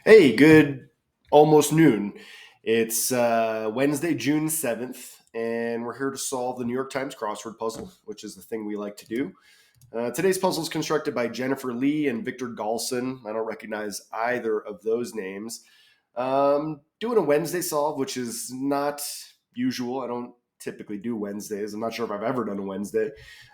Hey, good almost noon. It's Wednesday, June 7th, and we're here to solve the New York Times crossword puzzle, which is the thing we like to do. Today's puzzle is constructed by Jennifer Lee and Victor Galson. I don't recognize either of those names. Doing a Wednesday solve, which is not usual. I don't typically do Wednesdays. I'm not sure if I've ever done a Wednesday,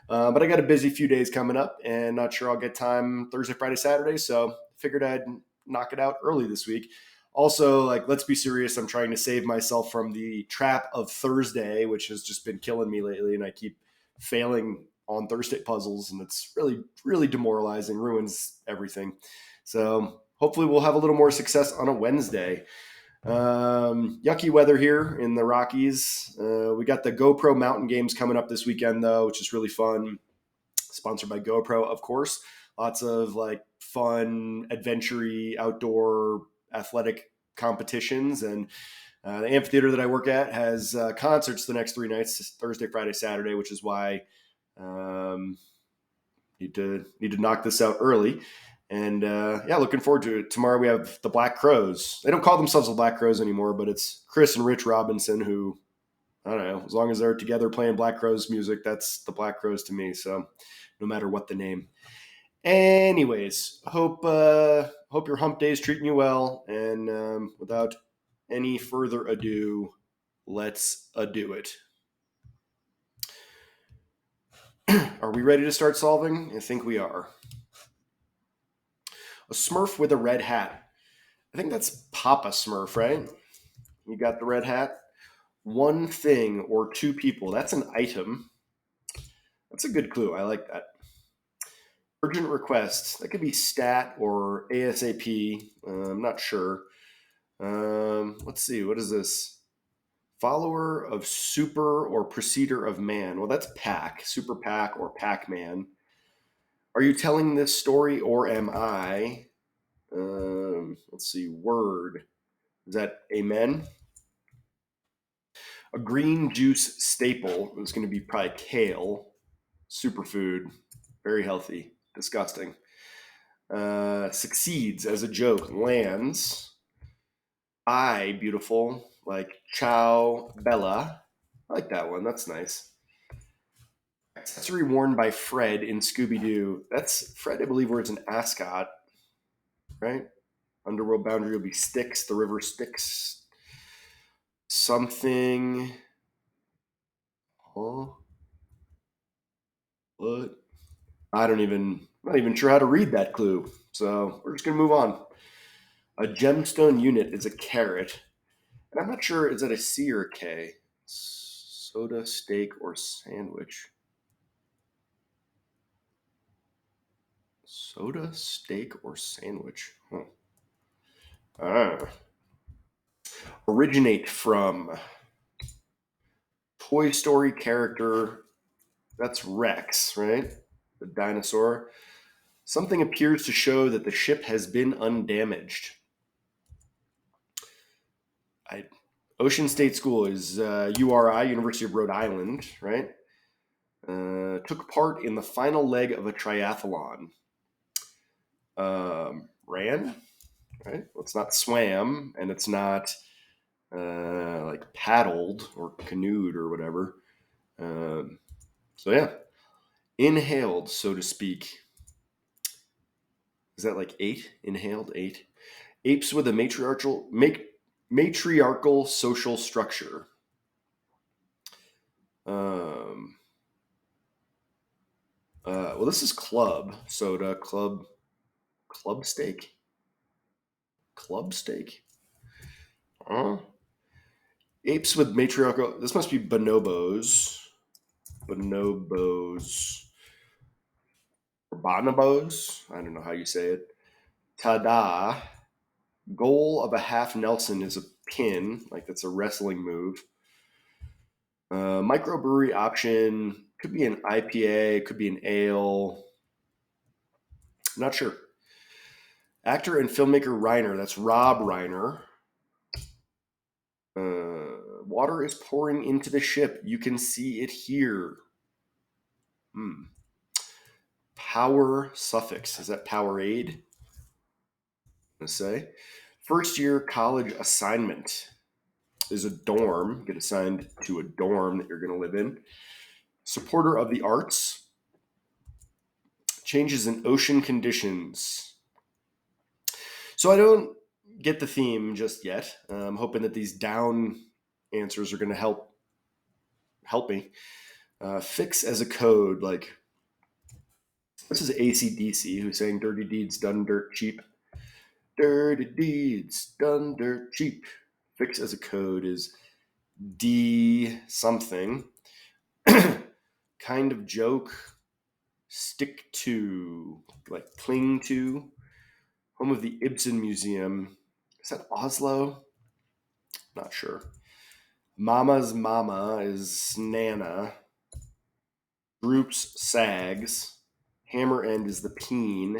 but I got a busy few days coming up, and not sure I'll get time Thursday, Friday, Saturday. So figured I'd knock it out early this week. Also, like, let's be serious. I'm trying to save myself from the trap of Thursday, which has just been killing me lately, and I keep failing on Thursday puzzles, and it's really demoralizing, ruins everything. So hopefully we'll have a little more success on a Wednesday. Yucky weather here in the Rockies. We got the GoPro Mountain Games coming up this weekend, though, which is really fun. Sponsored by GoPro, of course. Lots of like fun, adventure-y, outdoor athletic competitions. And the amphitheater that I work at has concerts the next 3 nights, Thursday, Friday, Saturday, which is why um, need to knock this out early. And yeah, looking forward to it. Tomorrow we have the Black Crows. They don't call themselves the Black Crows anymore, but it's Chris and Rich Robinson who, I don't know, as long as they're together playing Black Crows music, that's the Black Crows to me. So no matter what the name. Anyways, hope your hump day is treating you well. And without any further ado, let's do it. Are we ready to start solving? I think we are. A Smurf with a red hat. I think that's Papa Smurf, right? You got the red hat. One thing or two people. That's an item. That's a good clue. I like that. Urgent request. That could be stat or ASAP. I'm not sure. Let's see. What is this? Follower of super or preceder of man. Well, that's Pac. Super Pac or Pac Man. Are you telling this story or am I? Let's see. Word. Is that amen? A green juice staple is going to be probably kale. Superfood. Very healthy. Disgusting. Succeeds as a joke. Lands. I, beautiful. Like ciao, Bella. I like that one. That's nice. Accessory worn by Fred in Scooby Doo. That's Fred, I believe, wears an ascot, right? Underworld boundary will be Styx, the river Styx. Something. Huh? What? Not even sure how to read that clue. So we're just gonna move on. A gemstone unit is a carat. And I'm not sure, is that a C or a K? Soda, steak, or sandwich? Soda, steak, or sandwich? Huh. Ah. Originate from. Toy Story character. That's Rex, right? The dinosaur. Something appears to show that the ship has been undamaged. I, Ocean State School is URI, University of Rhode Island, right? Took part in the final leg of a triathlon. Ran, right? Well, it's not swam, and it's not like paddled or canoed or whatever. So yeah, inhaled, so to speak. Is that like eight? Inhaled eight. Apes with a matriarchal social structure. Um, well, this is club soda, club steak, club steak. Huh? Apes with matriarchal. This must be bonobos, bonobos, or bonobos. I don't know how you say it. Ta-da! Goal of a half Nelson is a pin, like that's a wrestling move. Microbrewery option could be an IPA, could be an ale. Not sure. Actor and filmmaker Reiner, that's Rob Reiner. Water is pouring into the ship. You can see it here. Power suffix. Is that Powerade? Let's say. First year college assignment is a dorm. Get assigned to a dorm that you're going to live in. Supporter of the arts. Changes in ocean conditions. So I don't get the theme just yet. I'm hoping that these down answers are going to help me. Fix as a code, like this is AC/DC who's saying dirty deeds done dirt cheap. Dirty deeds done dirt cheap. Fix as a code is D something. Kind of joke. Stick to, like cling to. Home of the Ibsen Museum. Is that Oslo? Not sure. Mama's mama is Nana. Groups sags. Hammer end is the peen,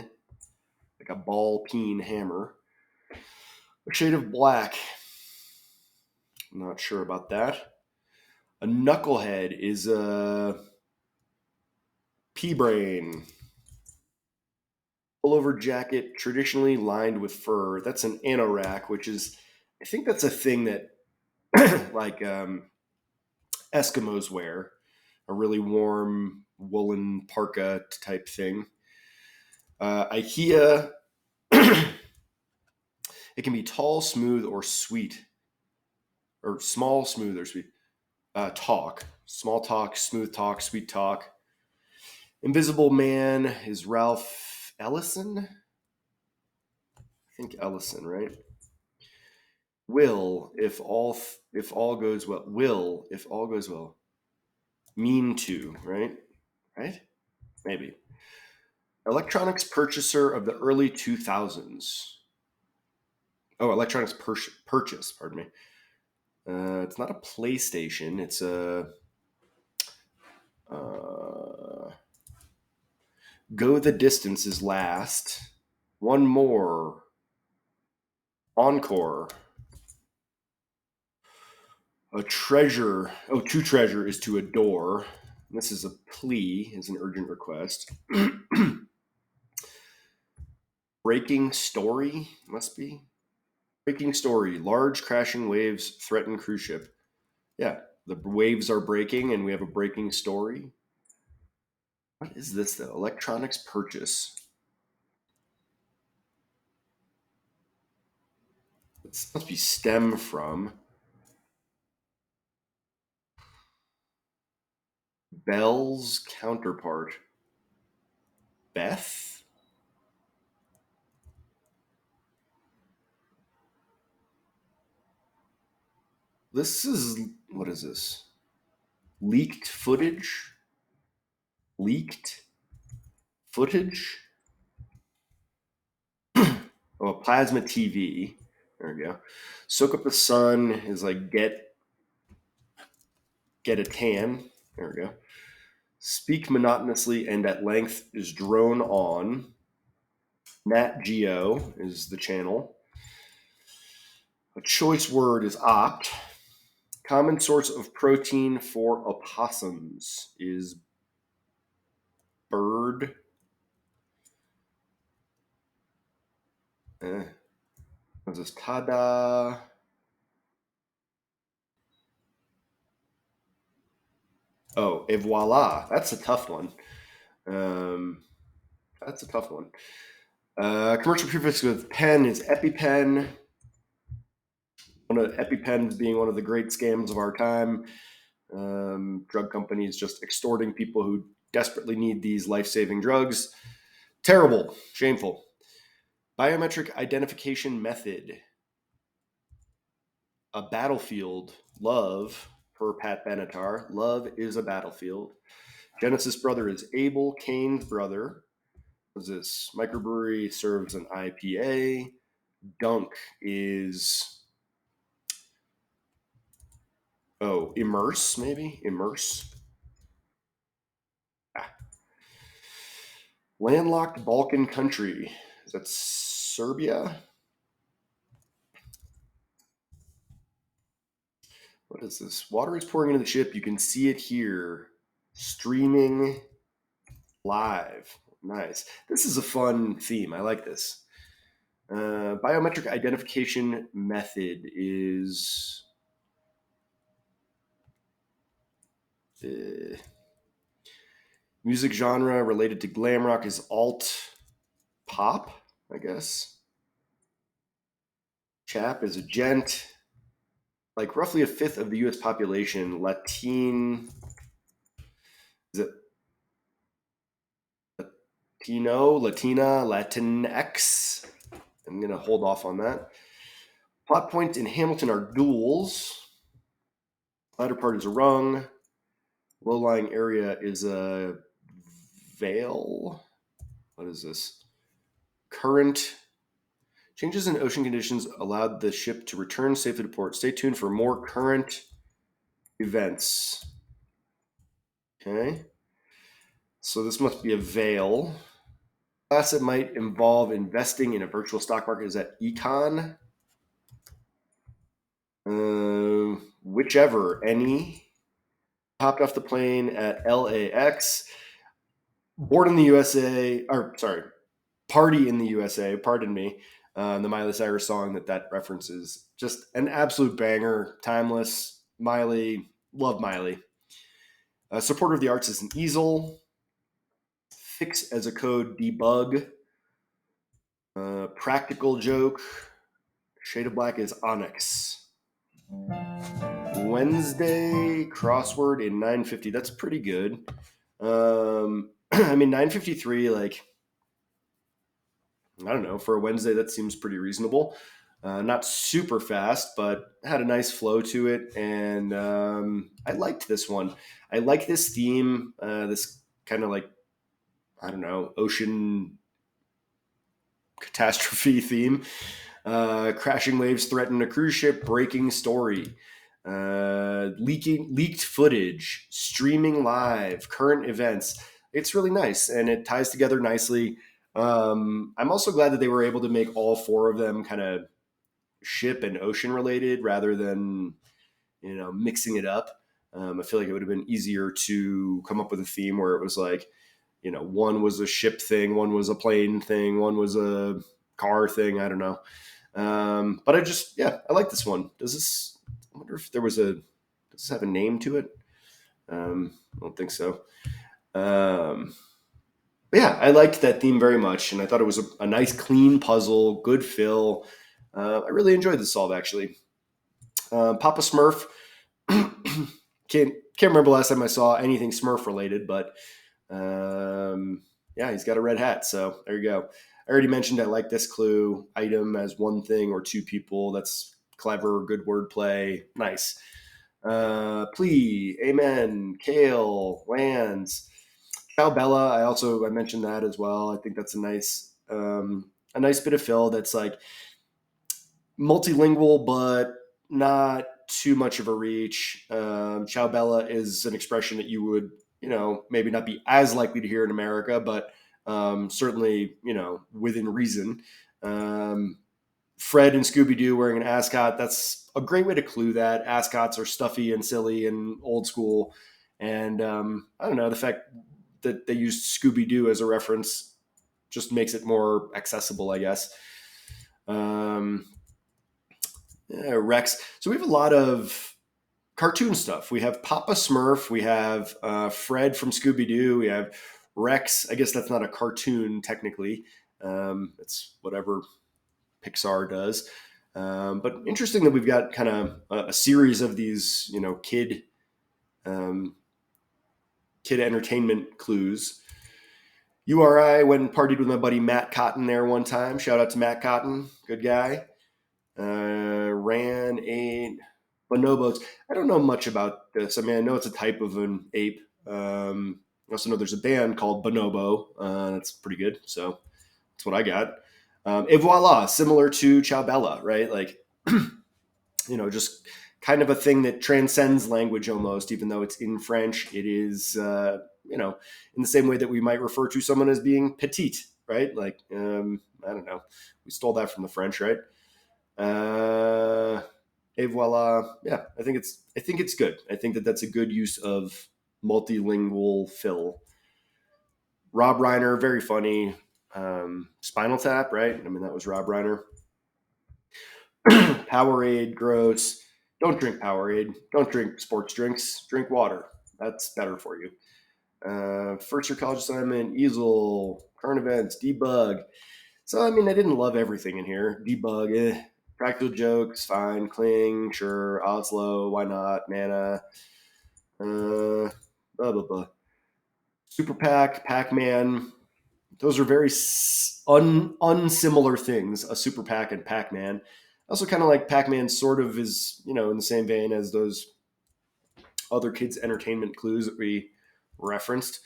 like a ball peen hammer. A shade of black. I'm not sure about that. A knucklehead is a pea brain. Pullover jacket, traditionally lined with fur. That's an anorak, which is, I think that's a thing that like Eskimos wear. A really warm woolen parka type thing. IKEA. It can be tall, smooth, or sweet, or small, smooth, or sweet. Talk, small talk, smooth talk, sweet talk. Invisible Man is Ralph Ellison. I think Ellison, right? Will if all goes well. Will if all goes well. Mean to, right? Right? Maybe. Electronics purchaser of the early 2000s. Oh, electronics purchase. Pardon me. It's not a PlayStation. It's a go the distance is last. One more. Encore. A treasure. Oh, to treasure is to adore. This is a plea, is an urgent request. Breaking story must be. Breaking story. Large crashing waves threaten cruise ship. Yeah, the waves are breaking and we have a breaking story. What is this though? Electronics purchase. This must be stem from. Bell's counterpart. Beth? This is, what is this? Leaked footage? Leaked footage? Oh, a plasma TV. There we go. Soak up the sun is like get a tan. There we go. Speak monotonously and at length is drone on. Nat Geo is the channel. A choice word is opt. Common source of protein for opossums is bird. What's this? Tada. Oh, et voila. That's a tough one. That's a tough one. Commercial prefix with pen is EpiPen. One of EpiPens being one of the great scams of our time. Drug companies just extorting people who desperately need these life-saving drugs. Terrible. Shameful. Biometric identification method. A battlefield. Love, per Pat Benatar. Love is a battlefield. Genesis brother is Abel. Cain's brother. What is this? Microbrewery serves an IPA. Dunk is, oh, immerse, maybe? Immerse. Ah. Landlocked Balkan country. Is that Serbia? What is this? Water is pouring into the ship. You can see it here. Streaming live. Nice. This is a fun theme. I like this. Biometric identification method is music genre related to glam rock is alt pop, I guess. Chap is a gent. Like roughly a fifth of the U.S. population, is it Latino, Latina, Latinx? I'm gonna hold off on that. Plot points in Hamilton are duels. Latter part is a rung. Low-lying area is a vale. What is this? Current. Changes in ocean conditions allowed the ship to return safely to port. Stay tuned for more current events. Okay. So this must be a vale. Class that might involve investing in a virtual stock market is at econ. Whichever, any. Hopped off the plane at LAX. Born in the USA, or sorry, Party in the USA, pardon me. The Miley Cyrus song that references. Just an absolute banger, timeless. Miley, love Miley. Supporter of the arts is an easel. Fix as a code, debug. Practical joke. Shade of black is onyx. Wednesday crossword in 950. That's pretty good. I mean 953. Like I don't know, for a Wednesday that seems pretty reasonable. Not super fast, but had a nice flow to it, and I liked this one. I like this theme. This kind of like I don't know, ocean catastrophe theme. Crashing waves threaten a cruise ship. Breaking story. Leaked footage. Streaming live. Current events. It's really nice, and it ties together nicely. I'm also glad that they were able to make all four of them kind of ship and ocean related rather than mixing it up. I feel like it would have been easier to come up with a theme where it was like one was a ship thing, one was a plane thing, one was a car thing. I don't know. But I like this one. I wonder if does this have a name to it? I don't think so. But yeah, I liked that theme very much, and I thought it was a nice, clean puzzle, good fill. I really enjoyed the solve, actually. Papa Smurf. Can't remember last time I saw anything Smurf related, but yeah, he's got a red hat, so there you go. I already mentioned I like this clue. Item as one thing or two people. That's clever, good wordplay. Nice. Plea, amen, kale, lands. Ciao Bella. I mentioned that as well. I think that's a nice bit of fill that's like multilingual, but not too much of a reach. Ciao Bella is an expression that you would, maybe not be as likely to hear in America, but certainly, within reason. Fred and Scooby Doo wearing an ascot. That's a great way to clue that. Ascots are stuffy and silly and old school. And I don't know, the fact that they used Scooby Doo as a reference just makes it more accessible, I guess. Rex. So we have a lot of cartoon stuff. We have Papa Smurf. We have Fred from Scooby Doo. We have Rex. I guess that's not a cartoon technically. It's whatever Pixar does. But interesting that we've got kind of a series of these, kid entertainment clues. URI went and partied with my buddy Matt Cotton there one time. Shout out to Matt Cotton, good guy. Ran a bonobos. I don't know much about this. I mean, I know it's a type of an ape. I also know there's a band called Bonobo. That's pretty good. So that's what I got. Et voila, similar to Ciao Bella, right? Like, just kind of a thing that transcends language almost, even though it's in French. It is, in the same way that we might refer to someone as being petite, right? Like, I don't know. We stole that from the French, right? Et voila. Yeah, I think it's good. I think that's a good use of multilingual fill. Rob Reiner, very funny. Spinal Tap, right? I mean, that was Rob Reiner. Powerade, gross. Don't drink Powerade. Don't drink sports drinks. Drink water. That's better for you. First year college assignment, easel, current events, debug. So, I mean, I didn't love everything in here. Debug, Practical jokes, fine. Cling, sure. Odds low, why not? Mana, blah, blah, blah. Super Pac, Pac Man. Those are very unsimilar things, a Super Pac and Pac Man. Also, kind of like Pac Man sort of is, in the same vein as those other kids' entertainment clues that we referenced.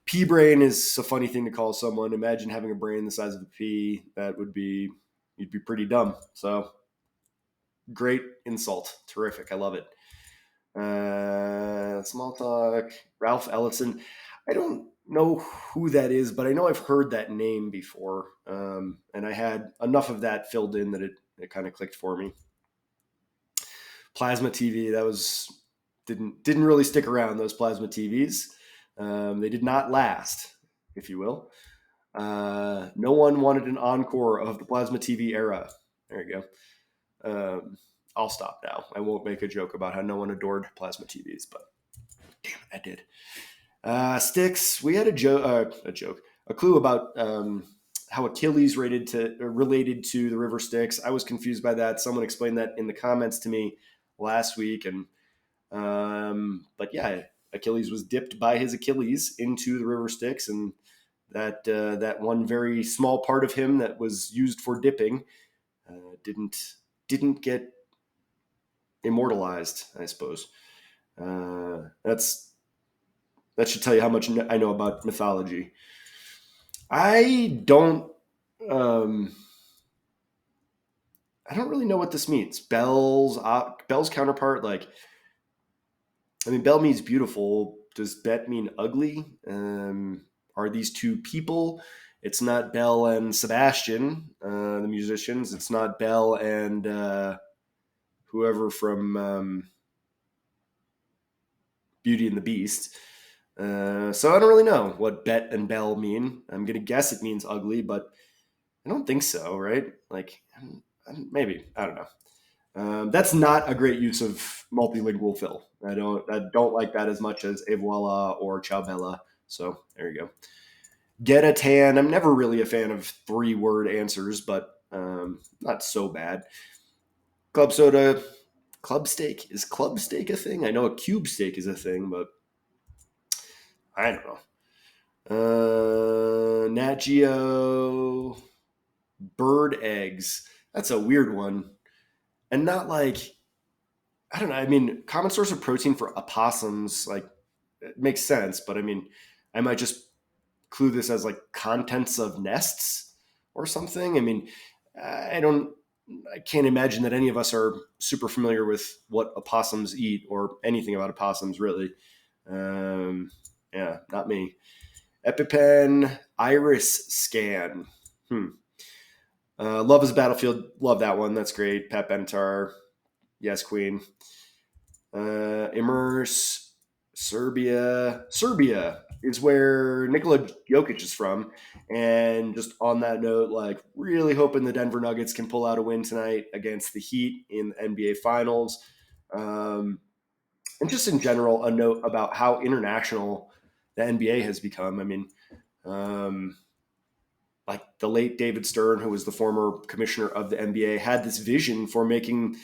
Pea brain is a funny thing to call someone. Imagine having a brain the size of a pea. That would be, you'd be pretty dumb. So, great insult. Terrific. I love it. Small talk. Ralph Ellison. I don't know who that is, but I know I've heard that name before. And I had enough of that filled in that it kind of clicked for me. Plasma TV. That was didn't really stick around. Those plasma TVs. They did not last, if you will. No one wanted an encore of the plasma TV era. There you go. I'll stop now. I won't make a joke about how no one adored plasma TVs, but damn it, I did. Sticks. We had a clue about how Achilles related to the river Styx. I was confused by that. Someone explained that in the comments to me last week, and but yeah, Achilles was dipped by his Achilles into the river Styx, and that one very small part of him that was used for dipping didn't get immortalized, I suppose. That should tell you how much I know about mythology. I don't. Um, I don't really know what this means. Belle's counterpart, like, I mean, Belle means beautiful. Does Bet mean ugly? Are these two people? It's not Belle and Sebastian, the musicians. It's not Belle and whoever from Beauty and the Beast. So I don't really know what Bet and Belle mean. I'm gonna guess it means ugly, but I don't think so, right? Like, maybe, I don't know. That's not a great use of multilingual fill. I don't like that as much as Et voila or Ciao Bella. So there you go. Get a tan. I'm never really a fan of 3-word answers, but not so bad. Club soda. Club steak. Is club steak a thing? I know a cube steak is a thing, but I don't know. Nat Geo. Bird eggs. That's a weird one. And not like, I don't know. I mean, common source of protein for opossums, like, it makes sense, but I mean, I might just clue this as like contents of nests or something. I mean, I don't, I can't imagine that any of us are super familiar with what opossums eat or anything about opossums, really. Yeah, not me. EpiPen, iris scan. Love is Battlefield. Love that one. That's great. Pat Benatar. Yes, Queen. Immerse. Serbia. Serbia is where Nikola Jokic is from. And just on that note, like, really hoping the Denver Nuggets can pull out a win tonight against the Heat in the NBA Finals. And just in general, a note about how international the NBA has become. I mean, like the late David Stern, who was the former commissioner of the NBA, had this vision for making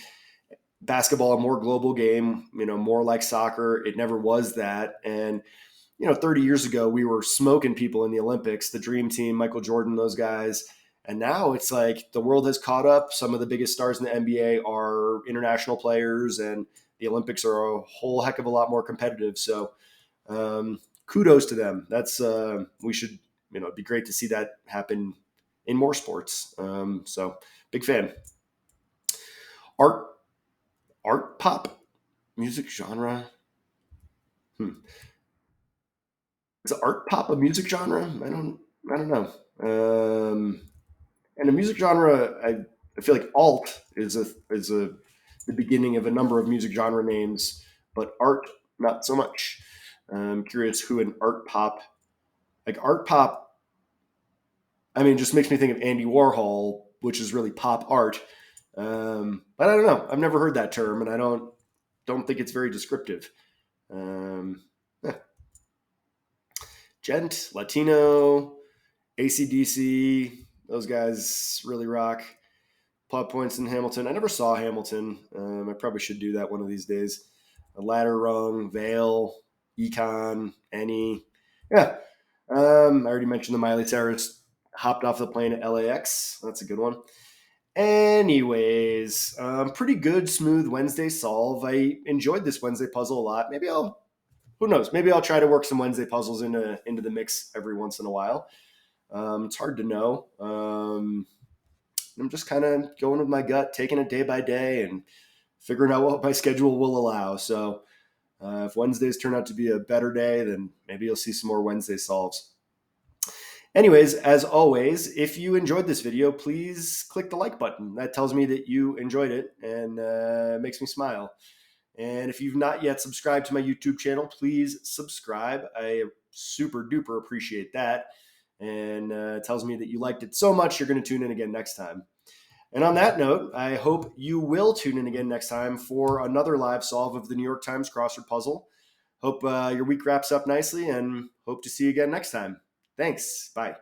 basketball a more global game, more like soccer. It never was that. And, 30 years ago, we were smoking people in the Olympics, the Dream Team, Michael Jordan, those guys. And now it's like the world has caught up. Some of the biggest stars in the NBA are international players, and the Olympics are a whole heck of a lot more competitive. So kudos to them. That's we should, it'd be great to see that happen in more sports. So big fan. Art pop music genre. Is art pop a music genre? I don't know. And a music genre, I feel like alt is the beginning of a number of music genre names, but art not so much. I'm curious who an art pop, like art pop. I mean, it just makes me think of Andy Warhol, which is really pop art. But I don't know. I've never heard that term, and I don't think it's very descriptive. Um, eh. Gent, Latino, ACDC, those guys really rock. Plot points in Hamilton. I never saw Hamilton. I probably should do that one of these days. A Ladder Rung, Vale, Econ, Any. Yeah. I already mentioned the Miley Cyrus hopped off the plane at LAX. That's a good one. Anyways, pretty good, smooth Wednesday solve. I enjoyed this Wednesday puzzle a lot. Who knows? Maybe I'll try to work some Wednesday puzzles into the mix every once in a while. It's hard to know. I'm just kind of going with my gut, taking it day by day, and figuring out what my schedule will allow. So if Wednesdays turn out to be a better day, then maybe you'll see some more Wednesday solves. Anyways, as always, if you enjoyed this video, please click the like button. That tells me that you enjoyed it and makes me smile. And if you've not yet subscribed to my YouTube channel, please subscribe. I super duper appreciate that. And it tells me that you liked it so much, you're going to tune in again next time. And on that note, I hope you will tune in again next time for another live solve of the New York Times crossword puzzle. Hope your week wraps up nicely and hope to see you again next time. Thanks. Bye.